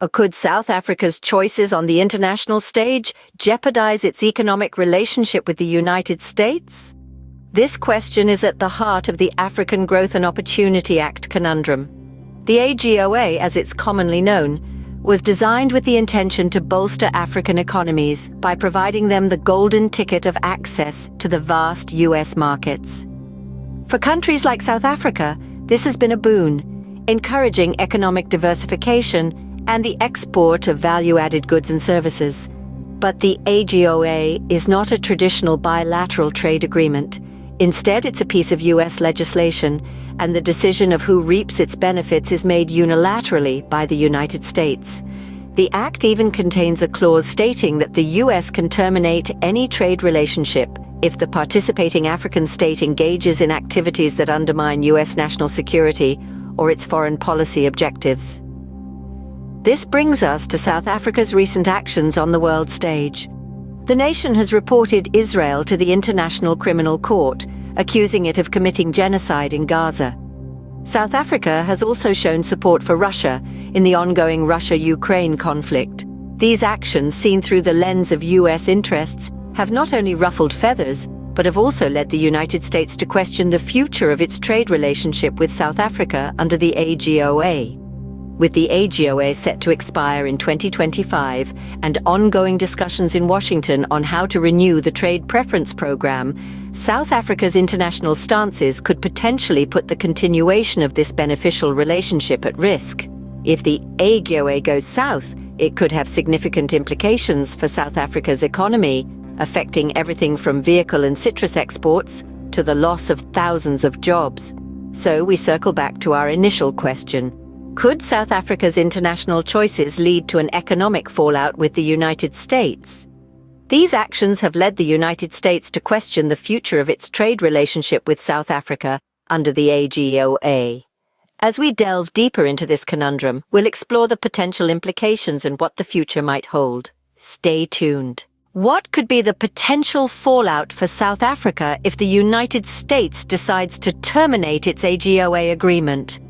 Or could South Africa's choices on the international stage jeopardize its economic relationship with the United States? This question is at the heart of the African Growth and Opportunity Act conundrum. The AGOA, as it's commonly known, was designed with the intention to bolster African economies by providing them the golden ticket of access to the vast US markets. For countries like South Africa, this has been a boon, encouraging economic diversification and the export of value-added goods and services. But the AGOA is not a traditional bilateral trade agreement. Instead, it's a piece of US legislation, and the decision of who reaps its benefits is made unilaterally by the United States. The Act even contains a clause stating that the US can terminate any trade relationship if the participating African state engages in activities that undermine US national security or its foreign policy objectives. This brings us to South Africa's recent actions on the world stage. The nation has reported Israel to the International Criminal Court, accusing it of committing genocide in Gaza. South Africa has also shown support for Russia in the ongoing Russia-Ukraine conflict. These actions, seen through the lens of US interests, have not only ruffled feathers, but have also led the United States to question the future of its trade relationship with South Africa under the AGOA. With the AGOA set to expire in 2025 and ongoing discussions in Washington on how to renew the Trade Preference Program, South Africa's international stances could potentially put the continuation of this beneficial relationship at risk. If the AGOA goes south, it could have significant implications for South Africa's economy, affecting everything from vehicle and citrus exports to the loss of thousands of jobs. So we circle back to our initial question. Could South Africa's international choices lead to an economic fallout with the United States? These actions have led the United States to question the future of its trade relationship with South Africa under the AGOA. As we delve deeper into this conundrum, we'll explore the potential implications and what the future might hold. Stay tuned. What could be the potential fallout for South Africa if the United States decides to terminate its AGOA agreement?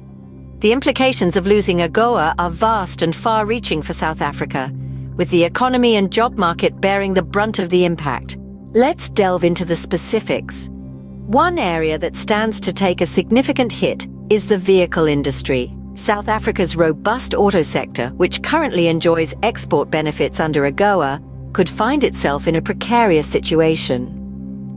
The implications of losing AGOA are vast and far-reaching for South Africa, with the economy and job market bearing the brunt of the impact. Let's delve into the specifics. One area that stands to take a significant hit is the vehicle industry. South Africa's robust auto sector, which currently enjoys export benefits under AGOA, could find itself in a precarious situation.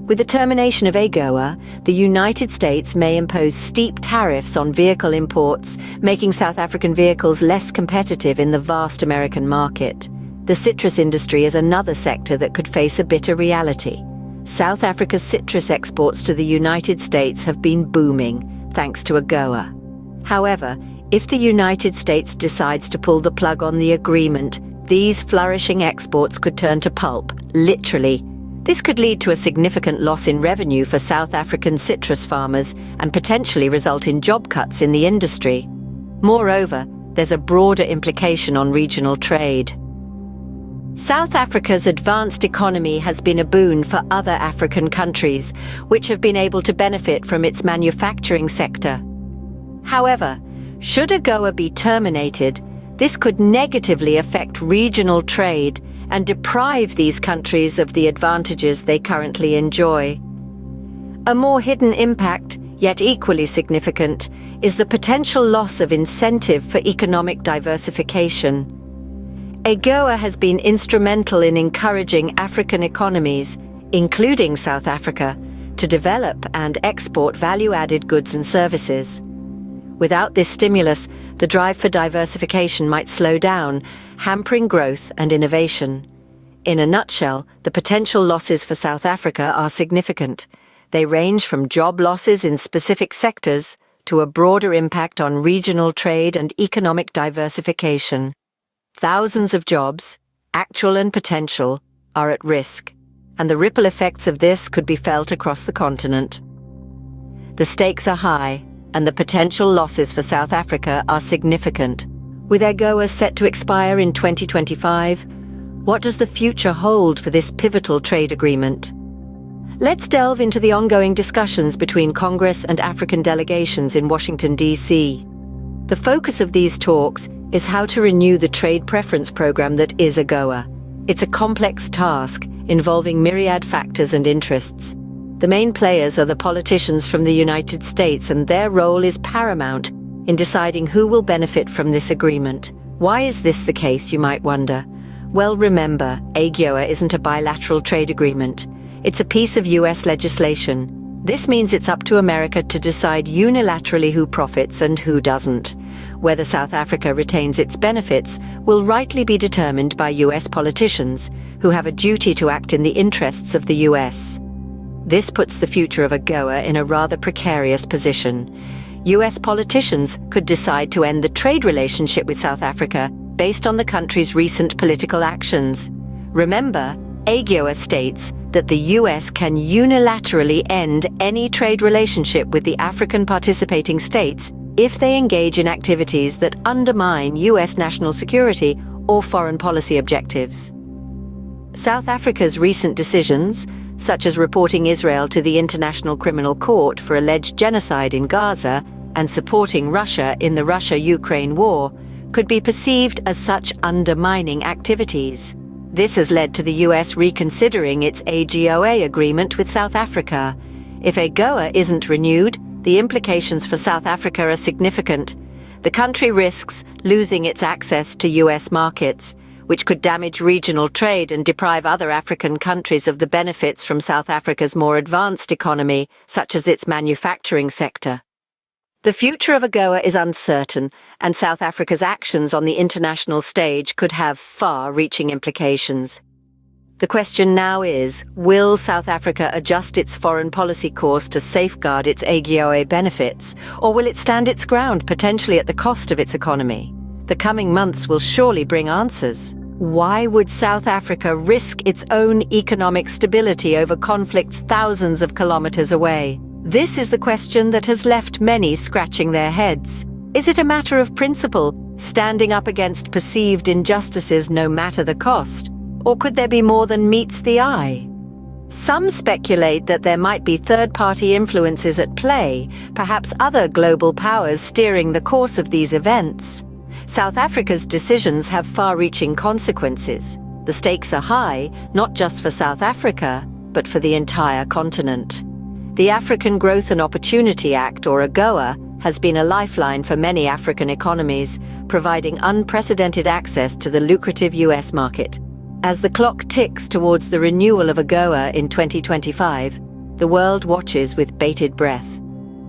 With the termination of AGOA, the United States may impose steep tariffs on vehicle imports, making South African vehicles less competitive in the vast American market. The citrus industry is another sector that could face a bitter reality. South Africa's citrus exports to the United States have been booming, thanks to AGOA. However, if the United States decides to pull the plug on the agreement, these flourishing exports could turn to pulp, literally. This could lead to a significant loss in revenue for South African citrus farmers and potentially result in job cuts in the industry. Moreover, there's a broader implication on regional trade. South Africa's advanced economy has been a boon for other African countries, which have been able to benefit from its manufacturing sector. However, should AGOA be terminated, this could negatively affect regional trade and deprive these countries of the advantages they currently enjoy. A more hidden impact, yet equally significant, is the potential loss of incentive for economic diversification. AGOA has been instrumental in encouraging African economies, including South Africa, to develop and export value-added goods and services. Without this stimulus, the drive for diversification might slow down, hampering growth and innovation. In a nutshell, the potential losses for South Africa are significant. They range from job losses in specific sectors to a broader impact on regional trade and economic diversification. Thousands of jobs, actual and potential, are at risk, and the ripple effects of this could be felt across the continent. The stakes are high, and the potential losses for South Africa are significant. With AGOA set to expire in 2025, what does the future hold for this pivotal trade agreement? Let's delve into the ongoing discussions between Congress and African delegations in Washington, D.C. The focus of these talks is how to renew the trade preference program that is AGOA. It's a complex task involving myriad factors and interests. The main players are the politicians from the United States, and their role is paramount in deciding who will benefit from this agreement. Why is this the case, you might wonder? Well, remember, AGOA isn't a bilateral trade agreement. It's a piece of US legislation. This means it's up to America to decide unilaterally who profits and who doesn't. Whether South Africa retains its benefits will rightly be determined by US politicians, who have a duty to act in the interests of the US. This puts the future of AGOA in a rather precarious position. US politicians could decide to end the trade relationship with South Africa based on the country's recent political actions. Remember, AGOA states that the US can unilaterally end any trade relationship with the African participating states if they engage in activities that undermine US national security or foreign policy objectives. South Africa's recent decisions, such as reporting Israel to the International Criminal Court for alleged genocide in Gaza and supporting Russia in the Russia-Ukraine war, could be perceived as such undermining activities. This has led to the US reconsidering its AGOA agreement with South Africa. If AGOA isn't renewed, the implications for South Africa are significant. The country risks losing its access to US markets, which could damage regional trade and deprive other African countries of the benefits from South Africa's more advanced economy, such as its manufacturing sector. The future of AGOA is uncertain, and South Africa's actions on the international stage could have far-reaching implications. The question now is, will South Africa adjust its foreign policy course to safeguard its AGOA benefits, or will it stand its ground, potentially at the cost of its economy? The coming months will surely bring answers. Why would South Africa risk its own economic stability over conflicts thousands of kilometers away? This is the question that has left many scratching their heads. Is it a matter of principle, standing up against perceived injustices no matter the cost? Or could there be more than meets the eye? Some speculate that there might be third-party influences at play, perhaps other global powers steering the course of these events. South Africa's decisions have far-reaching consequences. The stakes are high, not just for South Africa, but for the entire continent. The African Growth and Opportunity Act, or AGOA, has been a lifeline for many African economies, providing unprecedented access to the lucrative US market. As the clock ticks towards the renewal of AGOA in 2025, the world watches with bated breath.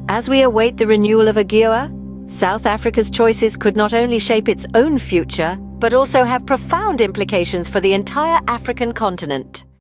As we await the renewal of AGOA, South Africa's choices could not only shape its own future, but also have profound implications for the entire African continent.